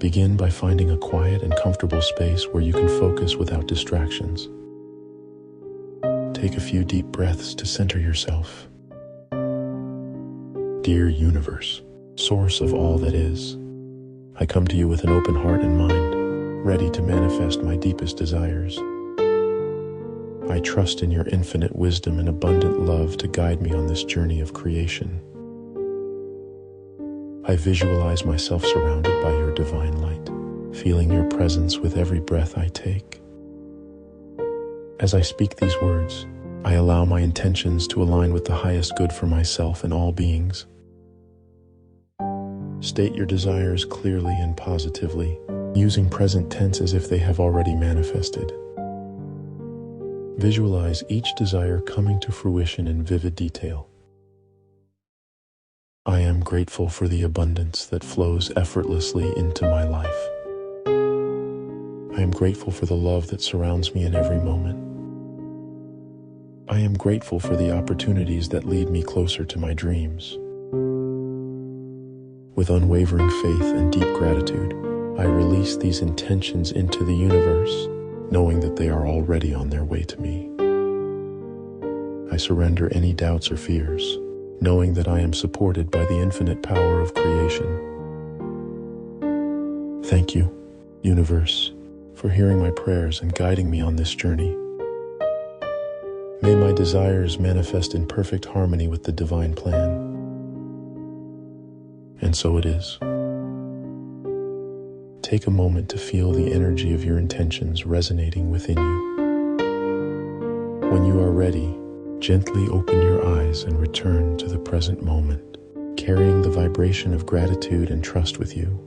Begin by finding a quiet and comfortable space where you can focus without distractions. Take a few deep breaths to center yourself. Dear universe, source of all that is, I come to you with an open heart and mind, ready to manifest my deepest desires. I trust in your infinite wisdom and abundant love to guide me on this journey of creation. I visualize myself surrounded by your divine light, feeling your presence with every breath I take. As I speak these words, I allow my intentions to align with the highest good for myself and all beings. State your desires clearly and positively, using present tense as if they have already manifested. Visualize each desire coming to fruition in vivid detail. I am grateful for the abundance that flows effortlessly into my life. I am grateful for the love that surrounds me in every moment. I am grateful for the opportunities that lead me closer to my dreams. With unwavering faith and deep gratitude, I release these intentions into the universe, knowing that they are already on their way to me. I surrender any doubts or fears, knowing that I am supported by the infinite power of creation. Thank you, universe, for hearing my prayers and guiding me on this journey. May my desires manifest in perfect harmony with the divine plan. And so it is. Take a moment to feel the energy of your intentions resonating within you. When you are ready, gently open your eyes and return to the present moment, carrying the vibration of gratitude and trust with you.